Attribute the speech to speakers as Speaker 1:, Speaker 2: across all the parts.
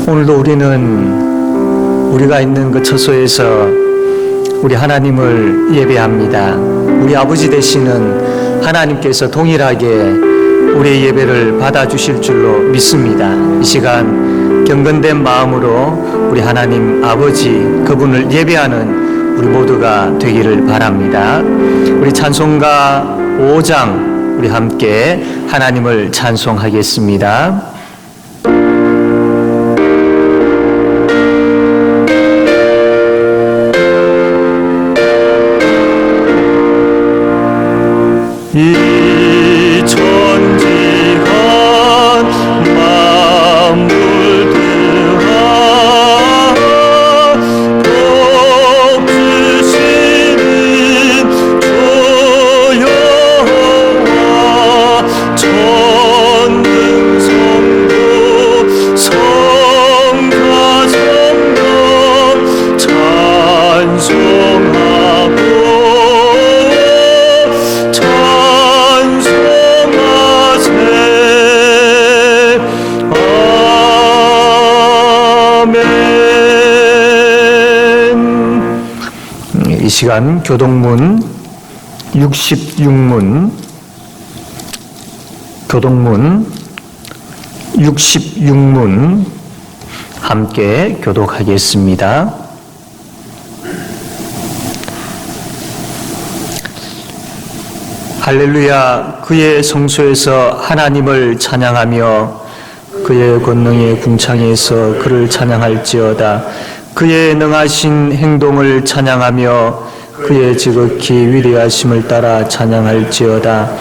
Speaker 1: 오늘도 우리는 우리가 있는 그 처소에서 우리 하나님을 예배합니다. 우리 아버지 되시는 하나님께서 동일하게 우리의 예배를 받아주실 줄로 믿습니다. 이 시간 경건된 마음으로 우리 하나님 아버지 그분을 예배하는 우리 모두가 되기를 바랍니다. 우리 찬송가 5장 우리 함께 하나님을 찬송하겠습니다. 이 천지간 만물들아 복 주시는 주 여호와 전능성부 성자 성령 찬송하고 이 시간 교동문 66문 함께 교독하겠습니다. 할렐루야. 그의 성소에서 하나님을 찬양하며 그의 권능의 궁창에서 그를 찬양할지어다. 그의 능하신 행동을 찬양하며 그의 지극히 위대하심을 따라 찬양할지어다.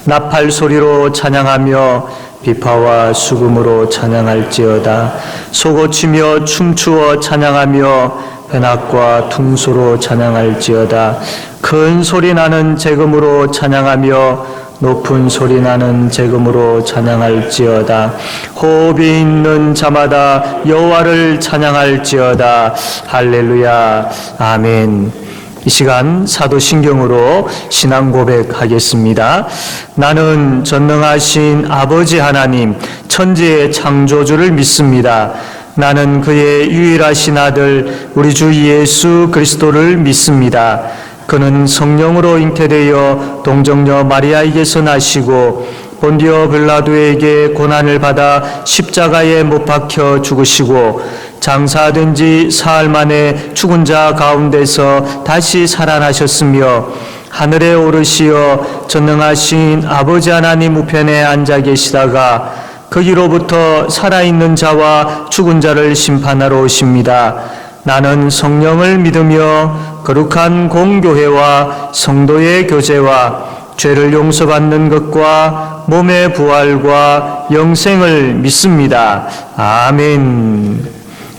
Speaker 1: 나팔 소리로 찬양하며 비파와 수금으로 찬양할지어다. 소고치며 춤추어 찬양하며 변악과 퉁소로 찬양할지어다. 큰 소리 나는 재금으로 찬양하며 높은 소리 나는 재금으로 찬양할지어다. 호흡이 있는 자마다 여호와를 찬양할지어다. 할렐루야. 아멘. 이 시간 사도신경으로 신앙 고백하겠습니다. 나는 전능하신 아버지 하나님 천지의 창조주를 믿습니다. 나는 그의 유일하신 아들 우리 주 예수 그리스도를 믿습니다. 그는 성령으로 잉태되어 동정녀 마리아에게서 나시고 본디오 빌라도에게 고난을 받아 십자가에 못 박혀 죽으시고 장사된 지 사흘 만에 죽은 자 가운데서 다시 살아나셨으며 하늘에 오르시어 전능하신 아버지 하나님 우편에 앉아 계시다가 거기로부터 살아있는 자와 죽은 자를 심판하러 오십니다. 나는 성령을 믿으며 거룩한 공교회와 성도의 교제와 죄를 용서받는 것과 몸의 부활과 영생을 믿습니다. 아멘.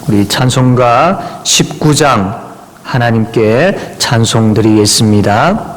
Speaker 1: 우리 찬송가 19장 하나님께 찬송 드리겠습니다.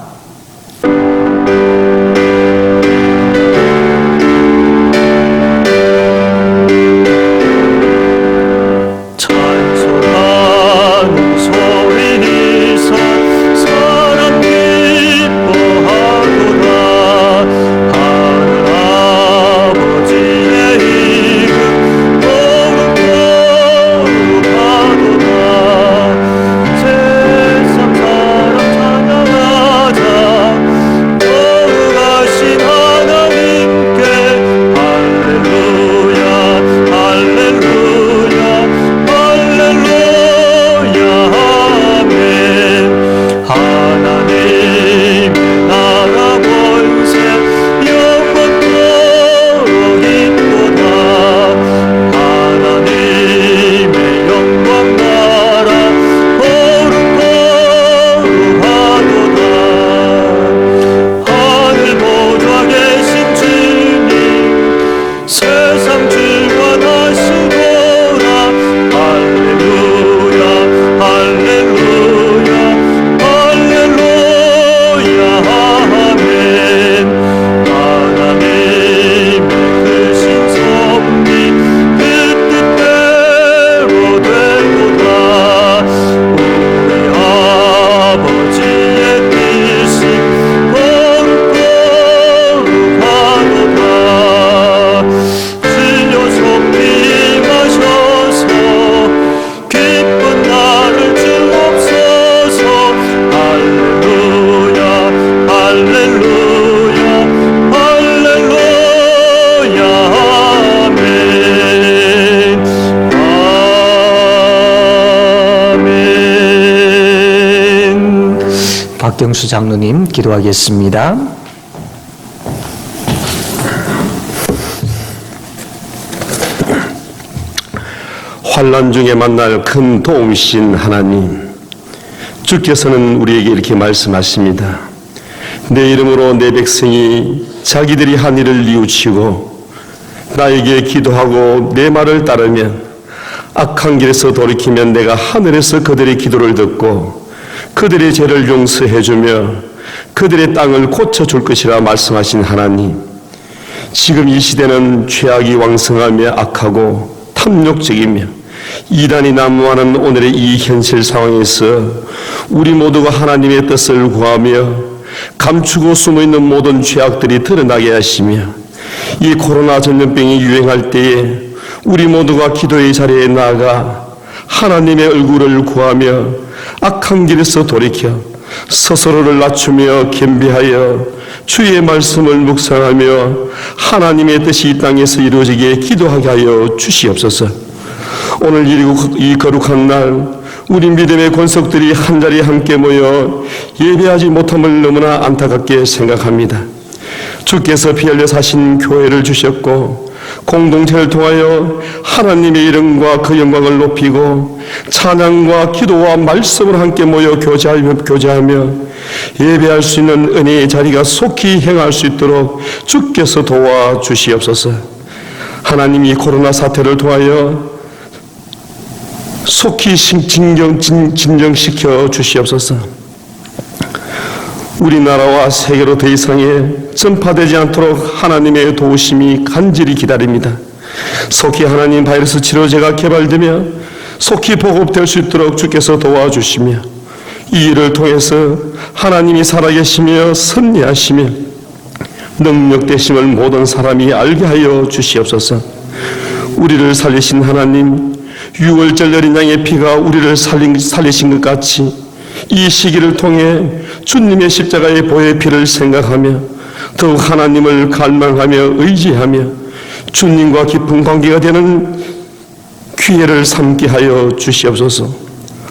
Speaker 1: 조경수 장로님 기도하겠습니다.
Speaker 2: 환난 중에 만날 큰 도움이신 하나님, 주께서는 우리에게 이렇게 말씀하십니다. 내 이름으로 내 백성이 자기들이 한 일을 뉘우치고 나에게 기도하고 내 말을 따르면, 악한 길에서 돌이키면 내가 하늘에서 그들의 기도를 듣고 그들의 죄를 용서해주며 그들의 땅을 고쳐줄 것이라 말씀하신 하나님, 지금 이 시대는 죄악이 왕성하며 악하고 탐욕적이며 이단이 난무하는 오늘의 이 현실 상황에서 우리 모두가 하나님의 뜻을 구하며 감추고 숨어있는 모든 죄악들이 드러나게 하시며, 이 코로나 전염병이 유행할 때에 우리 모두가 기도의 자리에 나아가 하나님의 얼굴을 구하며 악한 길에서 돌이켜 스스로를 낮추며 겸비하여 주의 말씀을 묵상하며 하나님의 뜻이 이 땅에서 이루어지게 기도하게 하여 주시옵소서. 오늘 이 거룩한 날 우리 믿음의 권속들이 한자리에 함께 모여 예배하지 못함을 너무나 안타깝게 생각합니다. 주께서 피 흘려 사신 교회를 주셨고 공동체를 통하여 하나님의 이름과 그 영광을 높이고 찬양과 기도와 말씀을 함께 모여 교제하며 예배할 수 있는 은혜의 자리가 속히 행할 수 있도록 주께서 도와주시옵소서. 하나님이 코로나 사태를 통하여 속히 진정시켜 주시옵소서. 우리나라와 세계로 더 이상의 전파되지 않도록 하나님의 도우심이 간절히 기다립니다. 속히 하나님 바이러스 치료제가 개발되며 속히 보급될 수 있도록 주께서 도와주시며, 이 일을 통해서 하나님이 살아계시며 선리하시며 능력되심을 모든 사람이 알게 하여 주시옵소서. 우리를 살리신 하나님, 유월절 어린 양의 피가 우리를 살리신 것 같이 이 시기를 통해 주님의 십자가의 보혈 피를 생각하며 더욱 하나님을 갈망하며 의지하며 주님과 깊은 관계가 되는 기회를 삼게 하여 주시옵소서.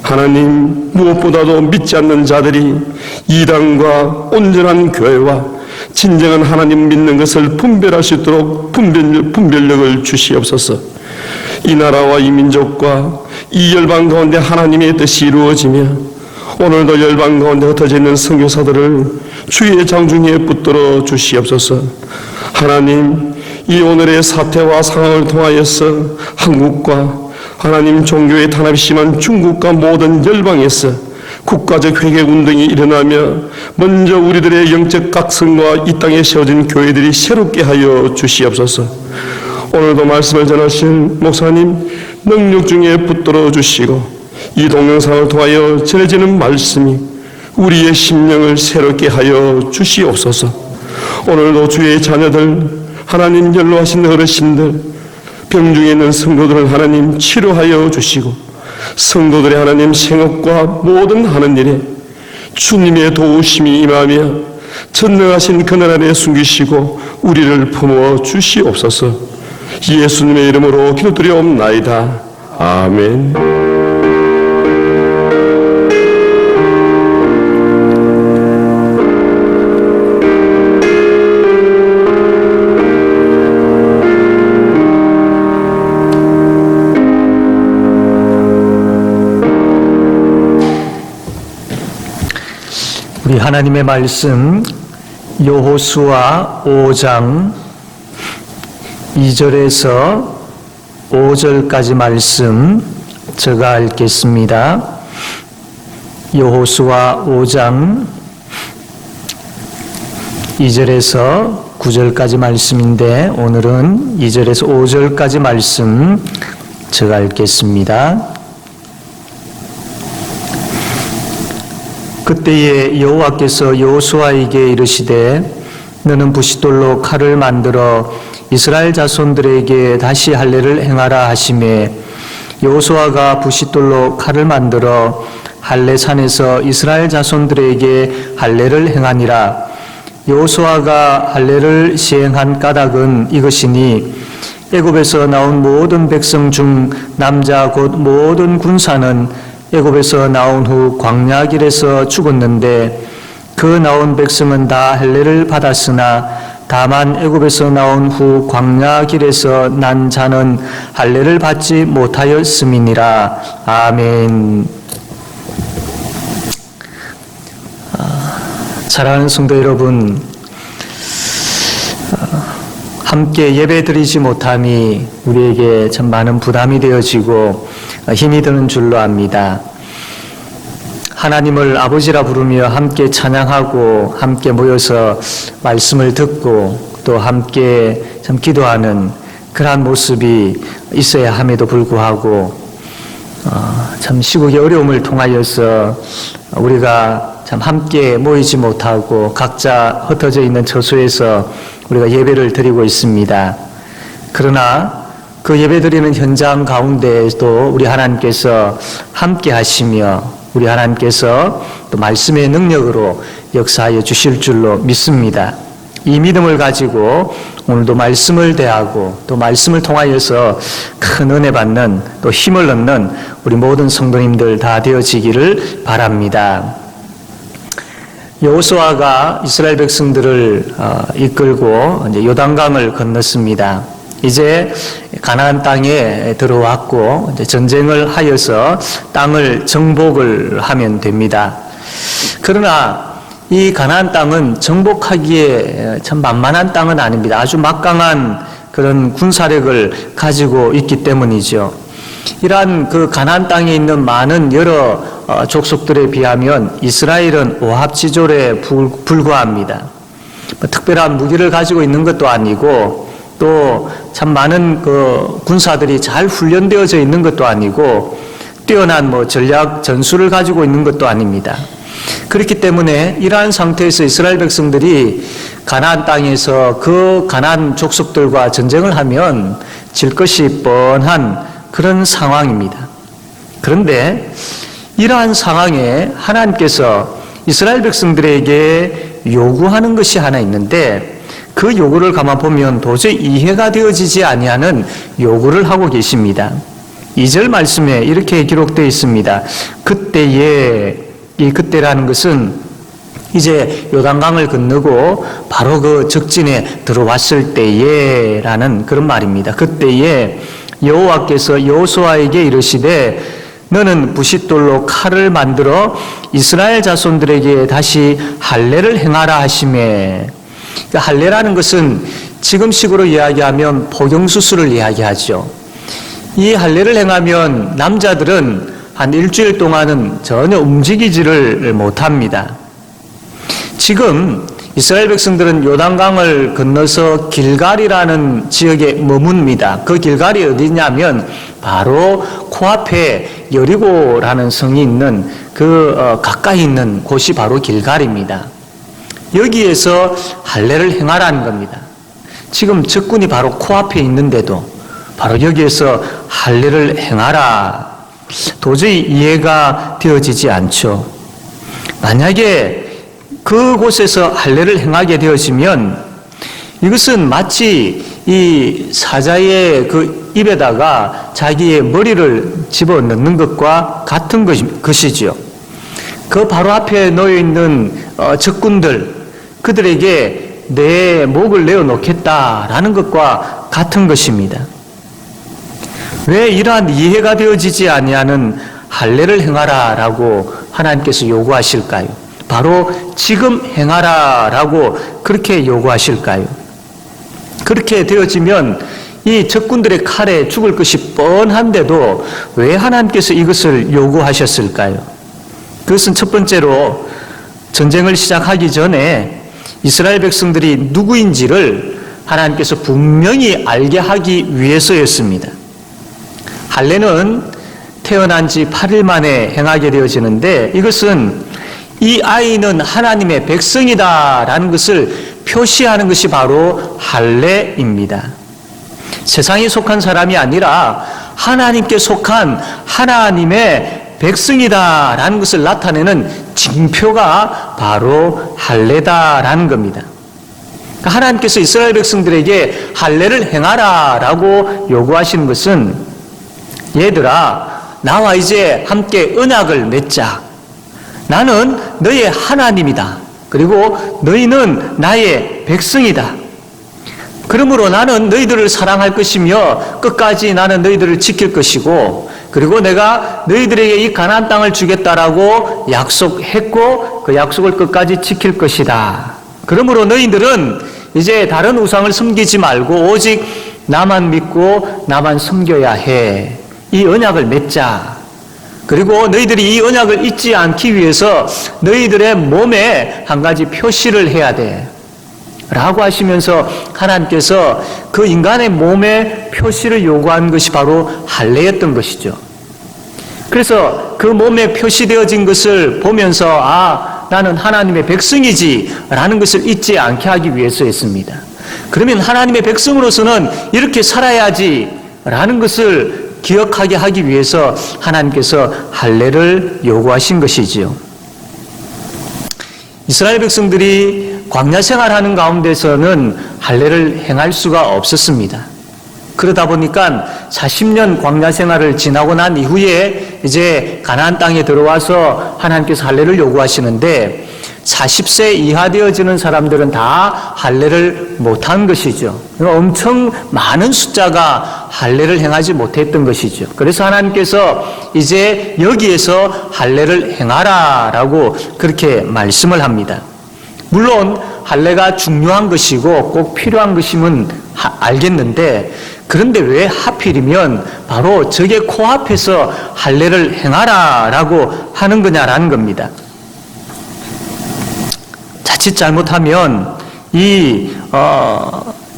Speaker 2: 하나님, 무엇보다도 믿지 않는 자들이 이단과 온전한 교회와 진정한 하나님 믿는 것을 분별할 수 있도록 분별력을 주시옵소서. 이 나라와 이 민족과 이 열방 가운데 하나님의 뜻이 이루어지며 오늘도 열방 가운데 흩어져 있는 선교사들을 주의 장중에 붙들어 주시옵소서. 하나님, 이 오늘의 사태와 상황을 통하여서 한국과 하나님 종교의 탄압이 심한 중국과 모든 열방에서 국가적 회개운동이 일어나며 먼저 우리들의 영적 각성과 이 땅에 세워진 교회들이 새롭게 하여 주시옵소서. 오늘도 말씀을 전하실 목사님 능력 중에 붙들어 주시고 이 동영상을 통하여 전해지는 말씀이 우리의 심령을 새롭게 하여 주시옵소서. 오늘도 주의 자녀들, 하나님 연로하신 어르신들, 병중에 있는 성도들을 하나님 치료하여 주시고 성도들의 하나님 생업과 모든 하는 일에 주님의 도우심이 임하며 전능하신 그날 안에 숨기시고 우리를 품어 주시옵소서. 예수님의 이름으로 기도드리옵나이다. 아멘.
Speaker 1: 우리 하나님의 말씀 여호수아 5장 2절에서 5절까지 말씀 제가 읽겠습니다. 여호수아 5장 2절에서 9절까지 말씀인데 오늘은 2절에서 5절까지 말씀 제가 읽겠습니다. 그때에 여호와께서 여호수아에게 이르시되 너는 부싯돌로 칼을 만들어 이스라엘 자손들에게 다시 할례를 행하라 하시매 여호수아가 부싯돌로 칼을 만들어 할례산에서 이스라엘 자손들에게 할례를 행하니라. 여호수아가 할례를 시행한 까닭은 이것이니 애굽에서 나온 모든 백성 중 남자 곧 모든 군사는 애굽에서 나온 후 광야 길에서 죽었는데 그 나온 백성은 다 할례를 받았으나 다만 애굽에서 나온 후 광야 길에서 난 자는 할례를 받지 못하였음이니라. 아멘. 사랑하는 성도 여러분, 함께 예배 드리지 못함이 우리에게 참 많은 부담이 되어지고 힘이 드는 줄로 압니다. 하나님을 아버지라 부르며 함께 찬양하고 함께 모여서 말씀을 듣고 또 함께 참 기도하는 그러한 모습이 있어야 함에도 불구하고 참 시국의 어려움을 통하여서 우리가 참 함께 모이지 못하고 각자 흩어져 있는 처소에서 우리가 예배를 드리고 있습니다. 그러나 그 예배 드리는 현장 가운데에도 우리 하나님께서 함께 하시며 우리 하나님께서 또 말씀의 능력으로 역사하여 주실 줄로 믿습니다. 이 믿음을 가지고 오늘도 말씀을 대하고 또 말씀을 통하여서 큰 은혜 받는 또 힘을 얻는 우리 모든 성도님들 다 되어지기를 바랍니다. 여호수아가 이스라엘 백성들을 이끌고 이제 요단강을 건넜습니다. 이제 가나안 땅에 들어왔고 이제 전쟁을 하여서 땅을 정복을 하면 됩니다. 그러나 이 가나안 땅은 정복하기에 참 만만한 땅은 아닙니다. 아주 막강한 그런 군사력을 가지고 있기 때문이죠. 이러한 그 가나안 땅에 있는 많은 여러 족속들에 비하면 이스라엘은 오합지졸에 불과합니다. 특별한 무기를 가지고 있는 것도 아니고 또 참 많은 그 군사들이 잘 훈련되어져 있는 것도 아니고 뛰어난 전략 전술을 가지고 있는 것도 아닙니다. 그렇기 때문에 이러한 상태에서 이스라엘 백성들이 가나안 땅에서 그 가나안 족속들과 전쟁을 하면 질 것이 뻔한 그런 상황입니다. 그런데 이러한 상황에 하나님께서 이스라엘 백성들에게 요구하는 것이 하나 있는데 그 요구를 가만 보면 도저히 이해가 되어지지 아니하는 요구를 하고 계십니다. 2절 말씀에 이렇게 기록되어 있습니다. 그때에, 이 그때라는 것은 이제 요단강을 건너고 바로 그 적진에 들어왔을 때에 라는 그런 말입니다. 그때에 여호와께서 여호수아에게 이르시되 너는 부싯돌로 칼을 만들어 이스라엘 자손들에게 다시 할례를 행하라 하시매. 할례라는 것은 지금식으로 이야기하면 복용수술을 이야기하죠. 이 할례를 행하면 남자들은 한 일주일 동안은 전혀 움직이지를 못합니다. 지금 이스라엘 백성들은 요단강을 건너서 길갈이라는 지역에 머뭅니다. 그 길갈이 어디냐면 바로 코앞에 여리고라는 성이 있는 가까이 있는 곳이 바로 길갈입니다. 여기에서 할례를 행하라는 겁니다. 지금 적군이 바로 코앞에 있는데도 바로 여기에서 할례를 행하라. 도저히 이해가 되어지지 않죠. 만약에 그곳에서 할례를 행하게 되어지면 이것은 마치 이 사자의 그 입에다가 자기의 머리를 집어넣는 것과 같은 것이지요. 그 바로 앞에 놓여 있는 적군들, 그들에게 내 목을 내어놓겠다라는 것과 같은 것입니다. 왜 이러한 이해가 되어지지 아니하는 할례를 행하라라고 하나님께서 요구하실까요? 바로 지금 행하라라고 그렇게 요구하실까요? 그렇게 되어지면 이 적군들의 칼에 죽을 것이 뻔한데도 왜 하나님께서 이것을 요구하셨을까요? 그것은 첫 번째로 전쟁을 시작하기 전에 이스라엘 백성들이 누구인지를 하나님께서 분명히 알게 하기 위해서였습니다. 할례는 태어난 지 8일 만에 행하게 되어지는데 이것은 이 아이는 하나님의 백성이다라는 것을 표시하는 것이 바로 할례입니다. 세상에 속한 사람이 아니라 하나님께 속한 하나님의 백성이다라는 것을 나타내는 징표가 바로 할례다라는 겁니다. 그러니까 하나님께서 이스라엘 백성들에게 할례를 행하라라고 요구하시는 것은 얘들아 나와 이제 함께 언약을 맺자. 나는 너의 하나님이다. 그리고 너희는 나의 백성이다. 그러므로 나는 너희들을 사랑할 것이며 끝까지 나는 너희들을 지킬 것이고, 그리고 내가 너희들에게 이 가나안 땅을 주겠다라고 약속했고 그 약속을 끝까지 지킬 것이다. 그러므로 너희들은 이제 다른 우상을 섬기지 말고 오직 나만 믿고 나만 섬겨야 해. 이 언약을 맺자. 그리고 너희들이 이 언약을 잊지 않기 위해서 너희들의 몸에 한 가지 표시를 해야 돼. 라고 하시면서 하나님께서 그 인간의 몸에 표시를 요구한 것이 바로 할례였던 것이죠. 그래서 그 몸에 표시되어진 것을 보면서 나는 하나님의 백성이지 라는 것을 잊지 않게 하기 위해서였습니다. 그러면 하나님의 백성으로서는 이렇게 살아야지 라는 것을 기억하게 하기 위해서 하나님께서 할례를 요구하신 것이지요. 이스라엘 백성들이 광야 생활하는 가운데서는 할례를 행할 수가 없었습니다. 그러다 보니까 40년 광야 생활을 지나고 난 이후에 이제 가나안 땅에 들어와서 하나님께서 할례를 요구하시는데 40세 이하 되어지는 사람들은 다 할례를 못한 것이죠. 엄청 많은 숫자가 할례를 행하지 못했던 것이죠. 그래서 하나님께서 이제 여기에서 할례를 행하라라고 그렇게 말씀을 합니다. 물론 할례가 중요한 것이고 꼭 필요한 것임은 알겠는데, 그런데 왜 하필이면 바로 적의 코앞에서 할례를 행하라라고 하는 거냐라는 겁니다. 자칫 잘못하면 이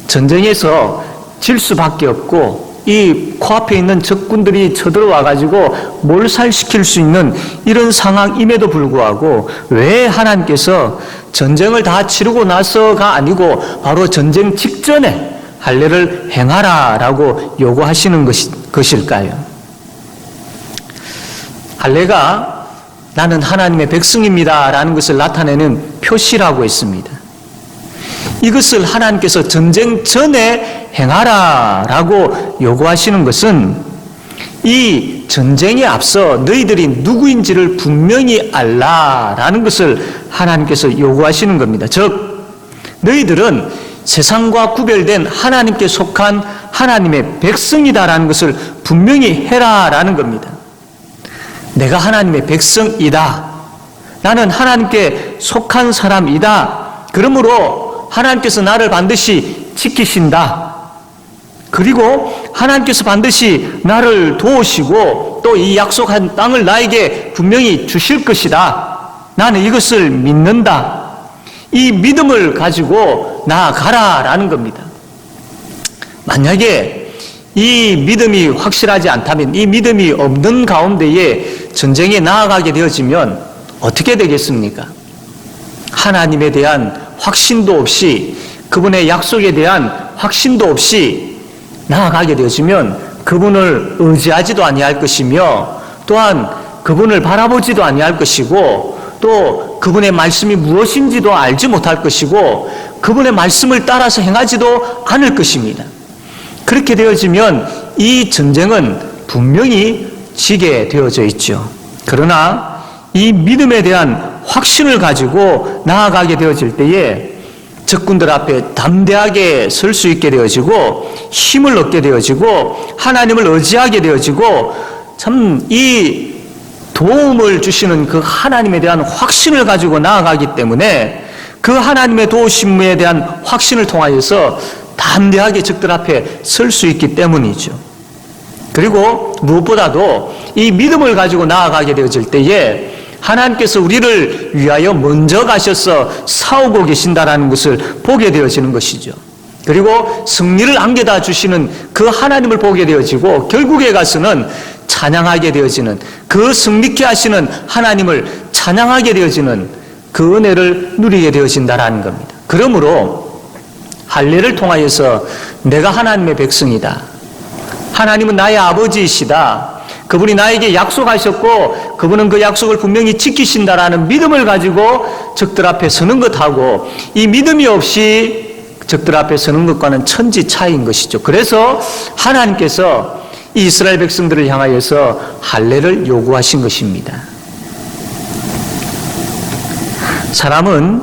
Speaker 1: 전쟁에서 질 수밖에 없고 이 코앞에 있는 적군들이 쳐들어와 가지고 몰살시킬 수 있는 이런 상황임에도 불구하고 왜 하나님께서 전쟁을 다 치르고 나서가 아니고 바로 전쟁 직전에 할례를 행하라라고 요구하시는 것일까요? 할례가 나는 하나님의 백성입니다라는 것을 나타내는 표시라고 했습니다. 이것을 하나님께서 전쟁 전에 행하라라고 요구하시는 것은 이 전쟁에 앞서 너희들이 누구인지를 분명히 알라라는 것을 하나님께서 요구하시는 겁니다. 즉 너희들은 세상과 구별된 하나님께 속한 하나님의 백성이다라는 것을 분명히 해라라는 겁니다. 내가 하나님의 백성이다. 나는 하나님께 속한 사람이다. 그러므로 하나님께서 나를 반드시 지키신다. 그리고 하나님께서 반드시 나를 도우시고 또 이 약속한 땅을 나에게 분명히 주실 것이다. 나는 이것을 믿는다. 이 믿음을 가지고 나아가라라는 겁니다. 만약에 이 믿음이 확실하지 않다면, 이 믿음이 없는 가운데에 전쟁에 나아가게 되어지면 어떻게 되겠습니까? 하나님에 대한 확신도 없이, 그분의 약속에 대한 확신도 없이 나아가게 되어지면 그분을 의지하지도 아니할 것이며 또한 그분을 바라보지도 아니할 것이고 또 그분의 말씀이 무엇인지도 알지 못할 것이고 그분의 말씀을 따라서 행하지도 않을 것입니다. 그렇게 되어지면 이 전쟁은 분명히 지게 되어져 있죠. 그러나 이 믿음에 대한 확신을 가지고 나아가게 되어질 때에 적군들 앞에 담대하게 설 수 있게 되어지고 힘을 얻게 되어지고 하나님을 의지하게 되어지고 참 이 도움을 주시는 그 하나님에 대한 확신을 가지고 나아가기 때문에 그 하나님의 도우심에 대한 확신을 통하여서 담대하게 적들 앞에 설 수 있기 때문이죠. 그리고 무엇보다도 이 믿음을 가지고 나아가게 되어질 때에 하나님께서 우리를 위하여 먼저 가셔서 싸우고 계신다라는 것을 보게 되어지는 것이죠. 그리고 승리를 안겨다 주시는 그 하나님을 보게 되어지고 결국에 가서는 찬양하게 되어지는, 그 승리케 하시는 하나님을 찬양하게 되어지는 그 은혜를 누리게 되어진다라는 겁니다. 그러므로 할례를 통하여서 내가 하나님의 백성이다. 하나님은 나의 아버지이시다. 그분이 나에게 약속하셨고 그분은 그 약속을 분명히 지키신다라는 믿음을 가지고 적들 앞에 서는 것하고 이 믿음이 없이 적들 앞에 서는 것과는 천지 차이인 것이죠. 그래서 하나님께서 이 이스라엘 백성들을 향하여서 할례를 요구하신 것입니다. 사람은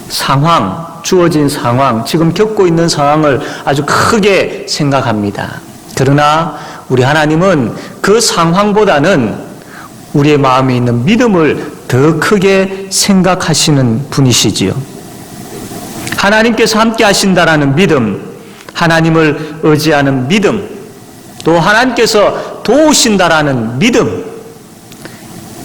Speaker 1: 상황, 주어진 상황, 지금 겪고 있는 상황을 아주 크게 생각합니다. 그러나 우리 하나님은 그 상황보다는 우리의 마음에 있는 믿음을 더 크게 생각하시는 분이시지요. 하나님께서 함께 하신다라는 믿음, 하나님을 의지하는 믿음, 또 하나님께서 도우신다라는 믿음,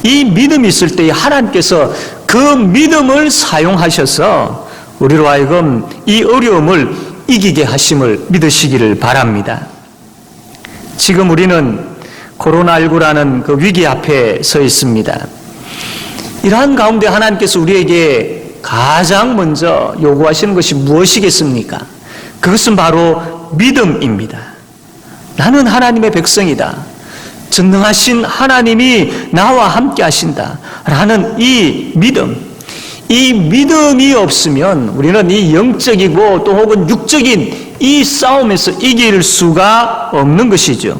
Speaker 1: 이 믿음이 있을 때 하나님께서 그 믿음을 사용하셔서 우리로 하여금 이 어려움을 이기게 하심을 믿으시기를 바랍니다. 지금 우리는 코로나19라는 그 위기 앞에 서 있습니다. 이러한 가운데 하나님께서 우리에게 가장 먼저 요구하시는 것이 무엇이겠습니까? 그것은 바로 믿음입니다. 나는 하나님의 백성이다. 전능하신 하나님이 나와 함께 하신다. 라는 이 믿음. 이 믿음이 없으면 우리는 이 영적이고 또 혹은 육적인 이 싸움에서 이길 수가 없는 것이죠.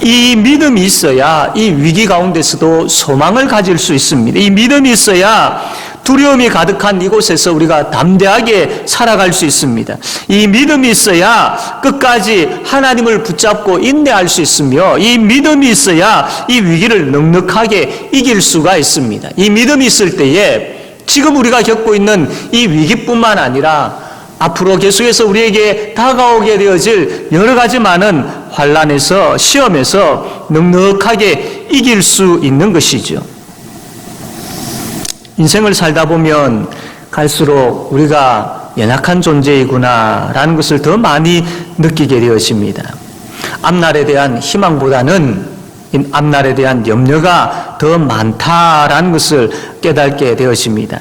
Speaker 1: 이 믿음이 있어야 이 위기 가운데서도 소망을 가질 수 있습니다. 이 믿음이 있어야 두려움이 가득한 이곳에서 우리가 담대하게 살아갈 수 있습니다. 이 믿음이 있어야 끝까지 하나님을 붙잡고 인내할 수 있으며 이 믿음이 있어야 이 위기를 넉넉하게 이길 수가 있습니다. 이 믿음이 있을 때에 지금 우리가 겪고 있는 이 위기뿐만 아니라 앞으로 계속해서 우리에게 다가오게 되어질 여러 가지 많은 환난에서 시험에서 넉넉하게 이길 수 있는 것이죠. 인생을 살다 보면 갈수록 우리가 연약한 존재이구나라는 것을 더 많이 느끼게 되어집니다. 앞날에 대한 희망보다는 앞날에 대한 염려가 더 많다라는 것을 깨닫게 되어집니다.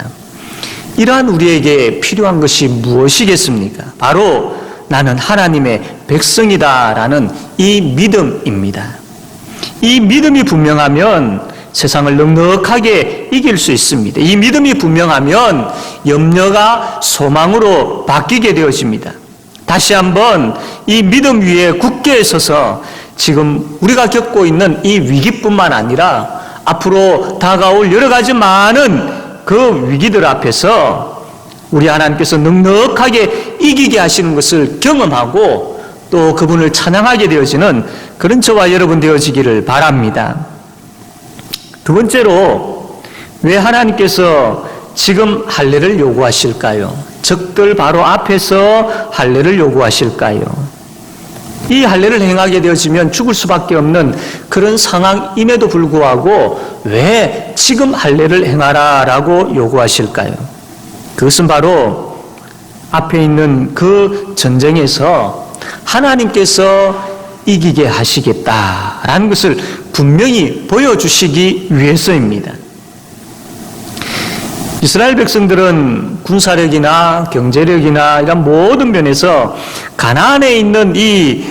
Speaker 1: 이러한 우리에게 필요한 것이 무엇이겠습니까? 바로 나는 하나님의 백성이다라는 이 믿음입니다. 이 믿음이 분명하면 세상을 넉넉하게 이길 수 있습니다. 이 믿음이 분명하면 염려가 소망으로 바뀌게 되어집니다. 다시 한번 이 믿음 위에 굳게 서서 지금 우리가 겪고 있는 이 위기뿐만 아니라 앞으로 다가올 여러 가지 많은 그 위기들 앞에서 우리 하나님께서 넉넉하게 이기게 하시는 것을 경험하고 또 그분을 찬양하게 되어지는 그런 저와 여러분 되어지기를 바랍니다. 두 번째로 왜 하나님께서 지금 할례를 요구하실까요? 적들 바로 앞에서 할례를 요구하실까요? 이 할례를 행하게 되어지면 죽을 수밖에 없는 그런 상황임에도 불구하고 왜 지금 할례를 행하라라고 요구하실까요? 그것은 바로 앞에 있는 그 전쟁에서 하나님께서 이기게 하시겠다라는 것을 분명히 보여주시기 위해서입니다. 이스라엘 백성들은 군사력이나 경제력이나 이런 모든 면에서 가나안에 있는 이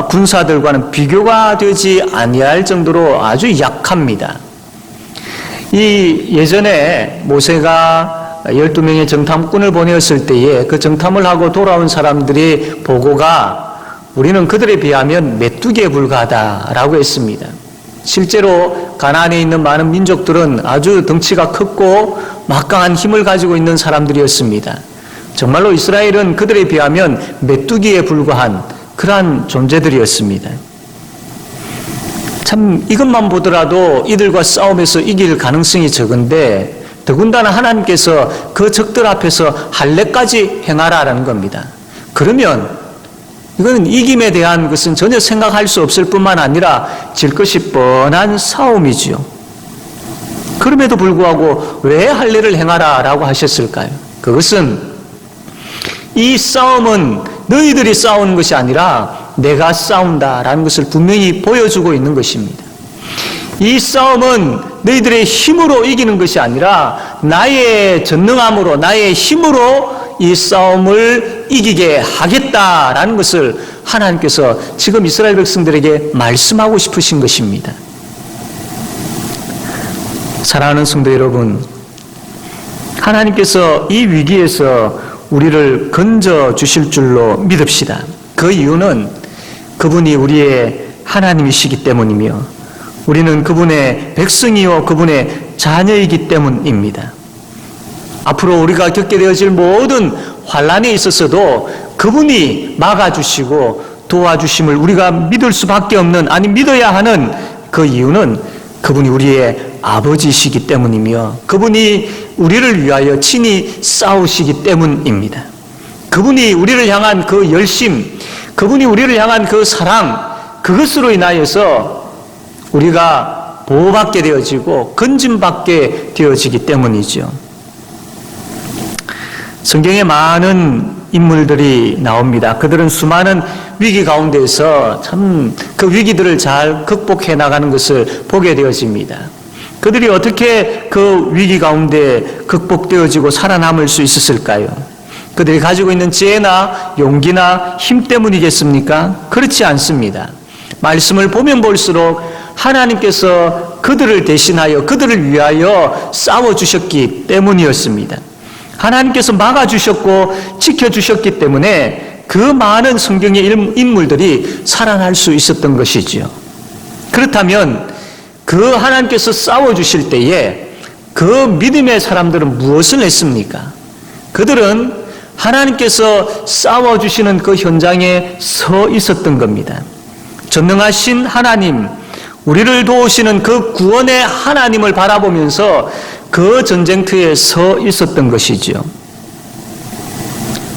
Speaker 1: 군사들과는 비교가 되지 아니할 정도로 아주 약합니다. 이 예전에 모세가 12명의 정탐꾼을 보내었을 때에 그 정탐을 하고 돌아온 사람들이 보고가 우리는 그들에 비하면 메뚜기에 불과하다라고 했습니다. 실제로 가나안에 있는 많은 민족들은 아주 덩치가 컸고 막강한 힘을 가지고 있는 사람들이었습니다. 정말로 이스라엘은 그들에 비하면 메뚜기에 불과한 그러한 존재들이었습니다. 참 이것만 보더라도 이들과 싸움에서 이길 가능성이 적은데 더군다나 하나님께서 그 적들 앞에서 할례까지 행하라라는 겁니다. 그러면 이거는 이김에 대한 것은 전혀 생각할 수 없을 뿐만 아니라 질 것이 뻔한 싸움이지요. 그럼에도 불구하고 왜 할례를 행하라라고 하셨을까요? 그것은 이 싸움은 너희들이 싸우는 것이 아니라 내가 싸운다라는 것을 분명히 보여주고 있는 것입니다. 이 싸움은 너희들의 힘으로 이기는 것이 아니라 나의 전능함으로 나의 힘으로 이 싸움을 이기게 하겠다라는 것을 하나님께서 지금 이스라엘 백성들에게 말씀하고 싶으신 것입니다. 사랑하는 성도 여러분, 하나님께서 이 위기에서 우리를 건져 주실 줄로 믿읍시다. 그 이유는 그분이 우리의 하나님이시기 때문이며 우리는 그분의 백성이요 그분의 자녀이기 때문입니다. 앞으로 우리가 겪게 되어질 모든 환난에 있어서도 그분이 막아주시고 도와주심을 우리가 믿을 수밖에 없는, 아니 믿어야 하는 그 이유는 그분이 우리의 아버지시기 때문이며 그분이 우리를 위하여 친히 싸우시기 때문입니다. 그분이 우리를 향한 그 열심, 그분이 우리를 향한 그 사랑, 그것으로 인하여서 우리가 보호받게 되어지고 건짐받게 되어지기 때문이죠. 성경에 많은 인물들이 나옵니다. 그들은 수많은 위기 가운데서 참 그 위기들을 잘 극복해 나가는 것을 보게 되어집니다. 그들이 어떻게 그 위기 가운데 극복되어지고 살아남을 수 있었을까요? 그들이 가지고 있는 지혜나 용기나 힘 때문이겠습니까? 그렇지 않습니다. 말씀을 보면 볼수록 하나님께서 그들을 대신하여 그들을 위하여 싸워주셨기 때문이었습니다. 하나님께서 막아주셨고 지켜주셨기 때문에 그 많은 성경의 인물들이 살아날 수 있었던 것이지요. 그렇다면 그 하나님께서 싸워주실 때에 그 믿음의 사람들은 무엇을 했습니까? 그들은 하나님께서 싸워주시는 그 현장에 서 있었던 겁니다. 전능하신 하나님, 우리를 도우시는 그 구원의 하나님을 바라보면서 그 전쟁터에 서 있었던 것이죠.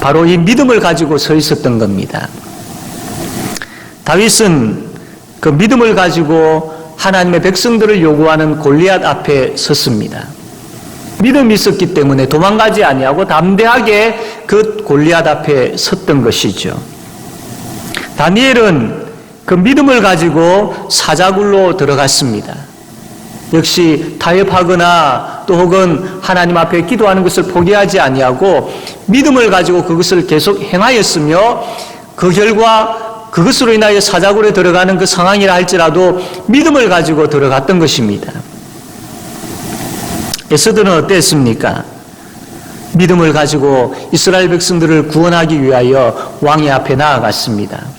Speaker 1: 바로 이 믿음을 가지고 서 있었던 겁니다. 다윗은 그 믿음을 가지고 하나님의 백성들을 요구하는 골리앗 앞에 섰습니다. 믿음이 있었기 때문에 도망가지 아니하고 담대하게 그 골리앗 앞에 섰던 것이죠. 다니엘은 그 믿음을 가지고 사자굴로 들어갔습니다. 역시 타협하거나 또 혹은 하나님 앞에 기도하는 것을 포기하지 아니하고 믿음을 가지고 그것을 계속 행하였으며 그 결과 그것으로 인하여 사자굴에 들어가는 그 상황이라 할지라도 믿음을 가지고 들어갔던 것입니다. 에스더는 어땠습니까? 믿음을 가지고 이스라엘 백성들을 구원하기 위하여 왕의 앞에 나아갔습니다.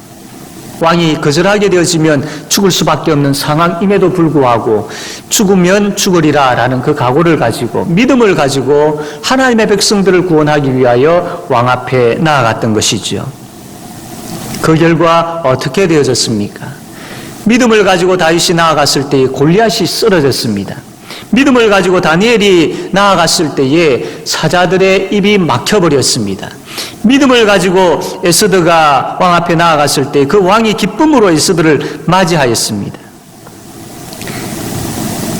Speaker 1: 왕이 거절하게 되어지면 죽을 수밖에 없는 상황임에도 불구하고 죽으면 죽으리라 라는 그 각오를 가지고 믿음을 가지고 하나님의 백성들을 구원하기 위하여 왕 앞에 나아갔던 것이죠. 그 결과 어떻게 되어졌습니까? 믿음을 가지고 다윗이 나아갔을 때에 골리앗이 쓰러졌습니다. 믿음을 가지고 다니엘이 나아갔을 때에 사자들의 입이 막혀버렸습니다. 믿음을 가지고 에스더가 왕 앞에 나아갔을 때 그 왕이 기쁨으로 에스더를 맞이하였습니다.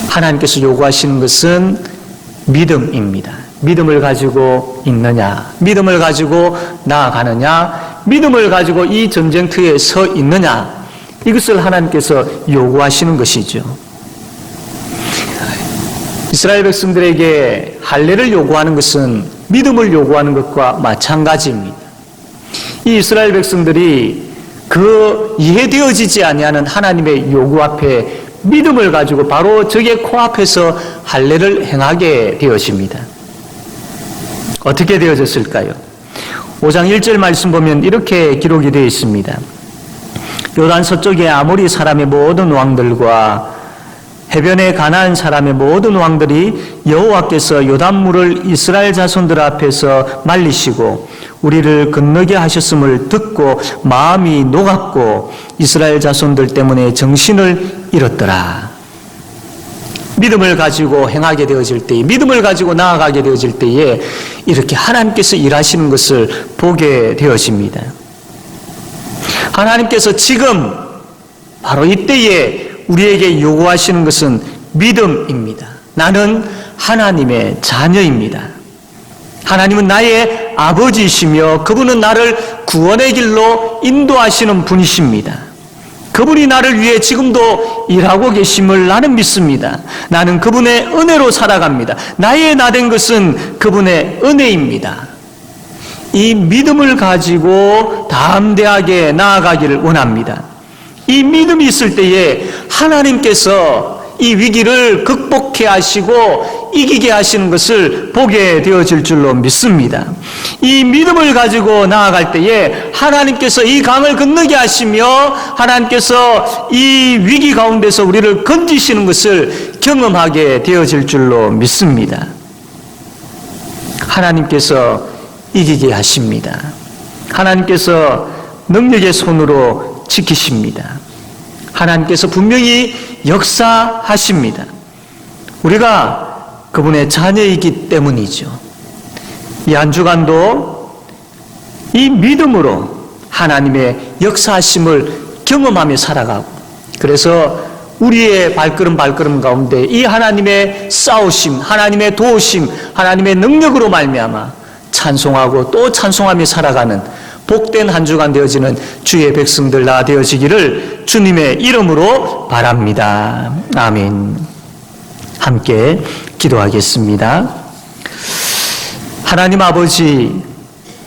Speaker 1: 하나님께서 요구하시는 것은 믿음입니다. 믿음을 가지고 있느냐, 믿음을 가지고 나아가느냐, 믿음을 가지고 이 전쟁터에 서 있느냐, 이것을 하나님께서 요구하시는 것이죠. 이스라엘 백성들에게 할례를 요구하는 것은 믿음을 요구하는 것과 마찬가지입니다. 이 이스라엘 백성들이 그 이해되어지지 아니하는 하나님의 요구 앞에 믿음을 가지고 바로 적의 코앞에서 할례를 행하게 되어집니다. 어떻게 되어졌을까요? 5장 1절 말씀 보면 이렇게 기록이 되어 있습니다. 요단 서쪽의 아모리 사람의 모든 왕들과 해변에 가나안 사람의 모든 왕들이 여호와께서 요단물을 이스라엘 자손들 앞에서 말리시고 우리를 건너게 하셨음을 듣고 마음이 녹았고 이스라엘 자손들 때문에 정신을 잃었더라. 믿음을 가지고 행하게 되어질 때에, 믿음을 가지고 나아가게 되어질 때에 이렇게 하나님께서 일하시는 것을 보게 되어집니다. 하나님께서 지금 바로 이때에 우리에게 요구하시는 것은 믿음입니다. 나는 하나님의 자녀입니다. 하나님은 나의 아버지이시며 그분은 나를 구원의 길로 인도하시는 분이십니다. 그분이 나를 위해 지금도 일하고 계심을 나는 믿습니다. 나는 그분의 은혜로 살아갑니다. 나의 나된 것은 그분의 은혜입니다. 이 믿음을 가지고 담대하게 나아가기를 원합니다. 이 믿음이 있을 때에 하나님께서 이 위기를 극복해 하시고 이기게 하시는 것을 보게 되어질 줄로 믿습니다. 이 믿음을 가지고 나아갈 때에 하나님께서 이 강을 건너게 하시며 하나님께서 이 위기 가운데서 우리를 건지시는 것을 경험하게 되어질 줄로 믿습니다. 하나님께서 이기게 하십니다. 하나님께서 능력의 손으로 지키십니다. 하나님께서 분명히 역사하십니다. 우리가 그분의 자녀이기 때문이죠. 이 한 주간도 이 믿음으로 하나님의 역사하심을 경험하며 살아가고, 그래서 우리의 발걸음 가운데 이 하나님의 싸우심, 하나님의 도우심, 하나님의 능력으로 말미암아 찬송하고 또 찬송하며 살아가는 복된 한 주간 되어지는 주의 백성들 다 되어지기를 주님의 이름으로 바랍니다. 아멘. 함께 기도하겠습니다. 하나님 아버지,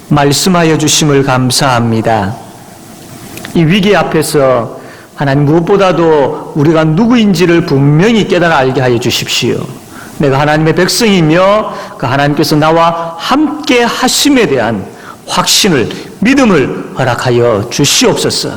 Speaker 1: 말씀하여 주심을 감사합니다. 이 위기 앞에서 하나님 무엇보다도 우리가 누구인지를 분명히 깨달아 알게 하여 주십시오. 내가 하나님의 백성이며 그 하나님께서 나와 함께 하심에 대한 확신을, 믿음을 허락하여 주시옵소서.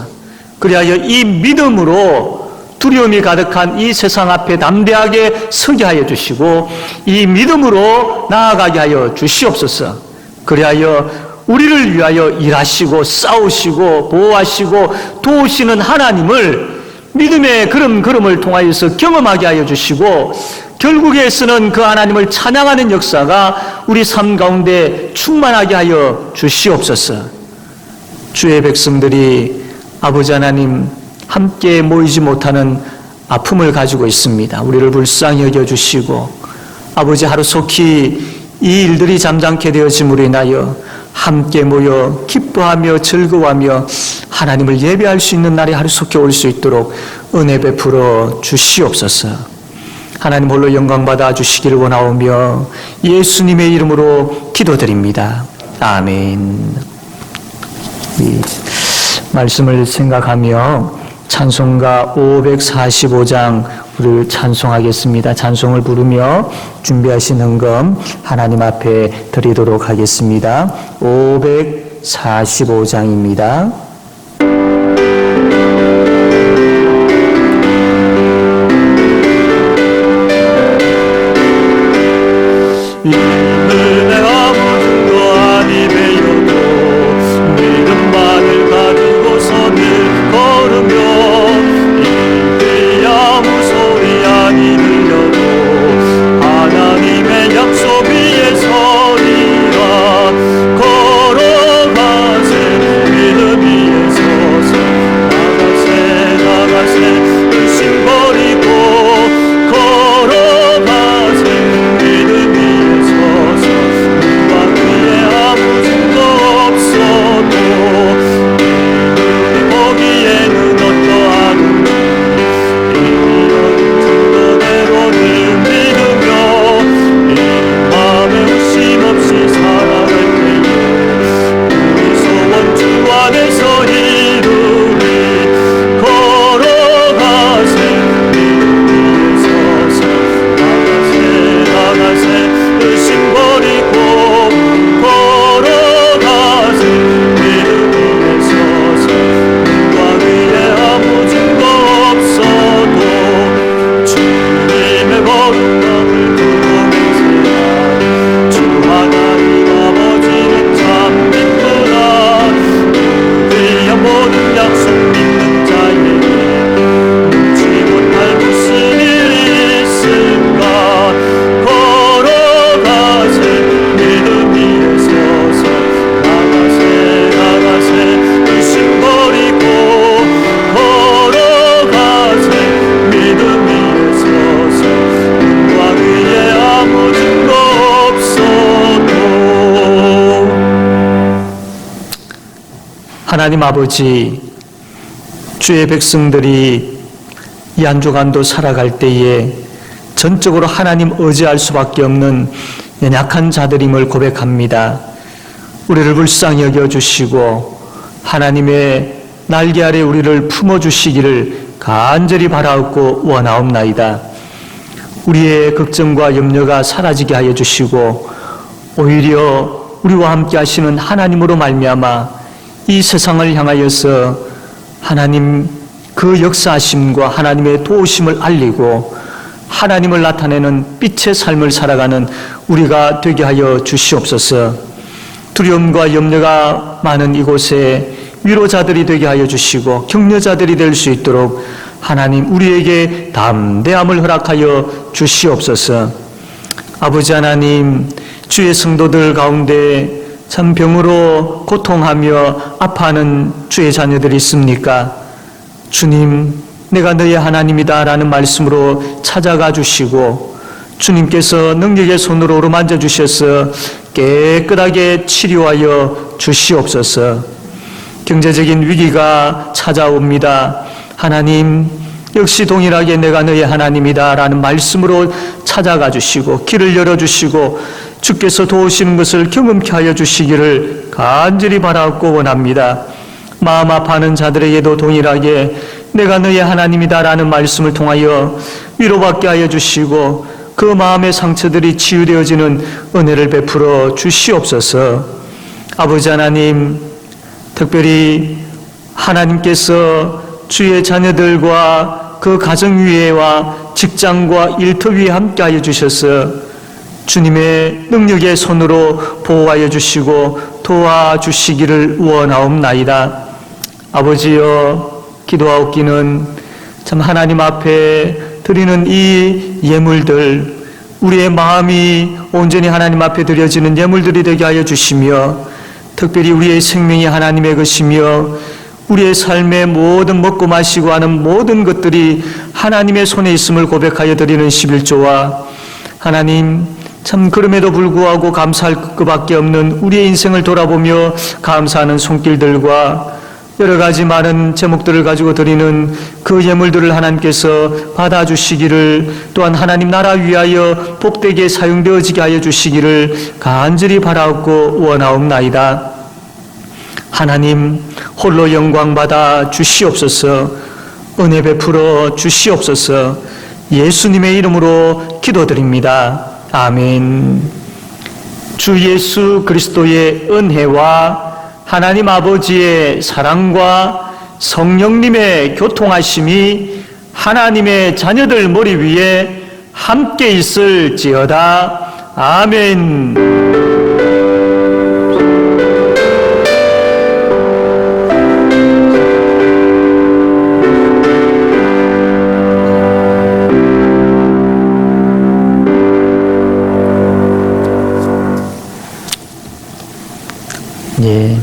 Speaker 1: 그리하여 이 믿음으로 두려움이 가득한 이 세상 앞에 담대하게 서게 하여 주시고 이 믿음으로 나아가게 하여 주시옵소서. 그리하여 우리를 위하여 일하시고 싸우시고 보호하시고 도우시는 하나님을 믿음의 걸음을 통하여서 경험하게 하여 주시고 결국에서는 그 하나님을 찬양하는 역사가 우리 삶 가운데 충만하게 하여 주시옵소서. 주의 백성들이 아버지 하나님 함께 모이지 못하는 아픔을 가지고 있습니다. 우리를 불쌍히 여겨주시고 아버지 하루속히 이 일들이 잠잠케 되어짐으로 인하여 함께 모여 기뻐하며 즐거워하며 하나님을 예배할 수 있는 날이 하루속히 올 수 있도록 은혜 베풀어 주시옵소서. 하나님 홀로 영광받아 주시기를 원하오며 예수님의 이름으로 기도드립니다. 아멘. 이 말씀을 생각하며 찬송가 545장 우리를 찬송하겠습니다. 찬송을 부르며 준비하신 헌금 하나님 앞에 드리도록 하겠습니다. 545장입니다. 하나님 아버지, 주의 백성들이 이 한 주간도 살아갈 때에 전적으로 하나님 의지할 수밖에 없는 연약한 자들임을 고백합니다. 우리를 불쌍히 여겨주시고 하나님의 날개 아래 우리를 품어주시기를 간절히 바라옵고 원하옵나이다. 우리의 걱정과 염려가 사라지게 하여 주시고 오히려 우리와 함께 하시는 하나님으로 말미암아 이 세상을 향하여서 하나님 그 역사하심과 하나님의 도우심을 알리고 하나님을 나타내는 빛의 삶을 살아가는 우리가 되게 하여 주시옵소서. 두려움과 염려가 많은 이곳에 위로자들이 되게 하여 주시고 격려자들이 될 수 있도록 하나님 우리에게 담대함을 허락하여 주시옵소서. 아버지 하나님, 주의 성도들 가운데 참 병으로 고통하며 아파하는 주의 자녀들이 있습니까? 주님, 내가 너의 하나님이다 라는 말씀으로 찾아가 주시고 주님께서 능력의 손으로 어루만져 주셔서 깨끗하게 치료하여 주시옵소서. 경제적인 위기가 찾아옵니다. 하나님, 역시 동일하게 내가 너의 하나님이다 라는 말씀으로 찾아가 주시고 길을 열어주시고 주께서 도우시는 것을 경험케 하여 주시기를 간절히 바라고 원합니다. 마음 아파하는 자들에게도 동일하게 내가 너의 하나님이다 라는 말씀을 통하여 위로받게 하여 주시고 그 마음의 상처들이 치유되어지는 은혜를 베풀어 주시옵소서. 아버지 하나님, 특별히 하나님께서 주의 자녀들과 그 가정위에와 직장과 일터 위에 함께하여 주셔서 주님의 능력의 손으로 보호하여 주시고 도와주시기를 원하옵나이다. 아버지여, 기도하옵기는 참 하나님 앞에 드리는 이 예물들, 우리의 마음이 온전히 하나님 앞에 드려지는 예물들이 되게 하여 주시며 특별히 우리의 생명이 하나님의 것이며 우리의 삶의 모든 먹고 마시고 하는 모든 것들이 하나님의 손에 있음을 고백하여 드리는 11조와 하나님, 참 그럼에도 불구하고 감사할 것밖에 없는 우리의 인생을 돌아보며 감사하는 손길들과 여러 가지 많은 제목들을 가지고 드리는 그 예물들을 하나님께서 받아주시기를, 또한 하나님 나라 위하여 복되게 사용되어지게 하여 주시기를 간절히 바라고 원하옵나이다. 하나님, 홀로 영광 받아 주시옵소서. 은혜 베풀어 주시옵소서. 예수님의 이름으로 기도드립니다. 아멘. 주 예수 그리스도의 은혜와 하나님 아버지의 사랑과 성령님의 교통하심이 하나님의 자녀들 머리 위에 함께 있을지어다. 아멘. 예,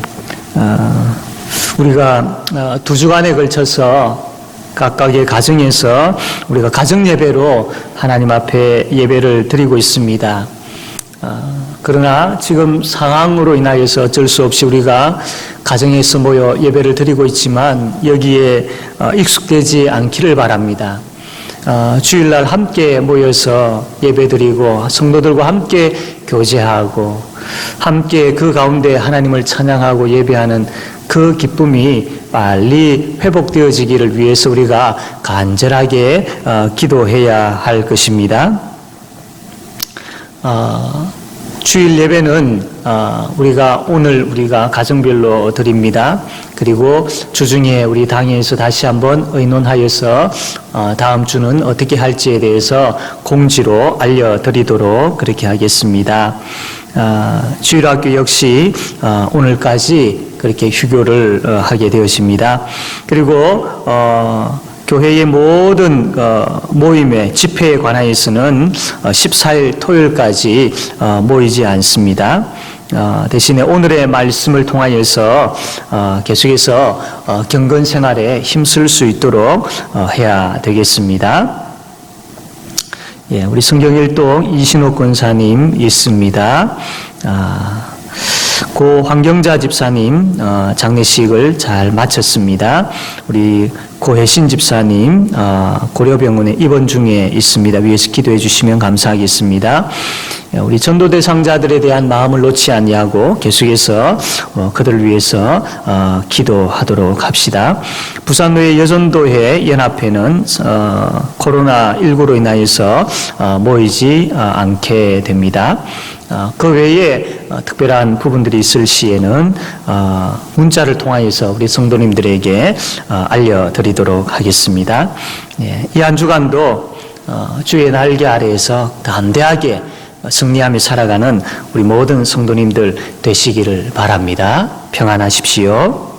Speaker 1: 우리가 2주간에 걸쳐서 각각의 가정에서 우리가 가정 예배로 하나님 앞에 예배를 드리고 있습니다. 그러나 지금 상황으로 인하여서 어쩔 수 없이 우리가 가정에서 모여 예배를 드리고 있지만 여기에 익숙되지 않기를 바랍니다. 주일날 함께 모여서 예배드리고 성도들과 함께 교제하고 함께 그 가운데 하나님을 찬양하고 예배하는 그 기쁨이 빨리 회복되어지기를 위해서 우리가 간절하게 기도해야 할 것입니다. 주일 예배는 오늘 우리가 가정별로 드립니다. 그리고 주중에 우리 당회에서 다시 한번 의논하여서 다음 주는 어떻게 할지에 대해서 공지로 알려드리도록 그렇게 하겠습니다. 주일학교 역시 오늘까지 그렇게 휴교를 하게 되었습니다. 그리고 교회의 모든 모임에 집회에 관하여서는 14일 토요일까지 모이지 않습니다. 대신에 오늘의 말씀을 통하여서 계속해서 경건 생활에 힘쓸 수 있도록 해야 되겠습니다. 예, 우리 성경일동 이신옥 권사님 있습니다. 고 황경자 집사님 장례식을 잘 마쳤습니다. 우리 고혜신 집사님 고려병원에 입원 중에 있습니다. 위에서 기도해 주시면 감사하겠습니다. 우리 전도 대상자들에 대한 마음을 놓지 아니하고 계속해서 그들을 위해서 기도하도록 합시다. 부산노예 여전도회 연합회는 코로나19로 인하여서 모이지 않게 됩니다. 그 외에 특별한 부분들이 있을 시에는 문자를 통하여서 우리 성도님들에게 알려드리도록 하겠습니다. 이 한 주간도 주의 날개 아래에서 담대하게 승리하며 살아가는 우리 모든 성도님들 되시기를 바랍니다. 평안하십시오.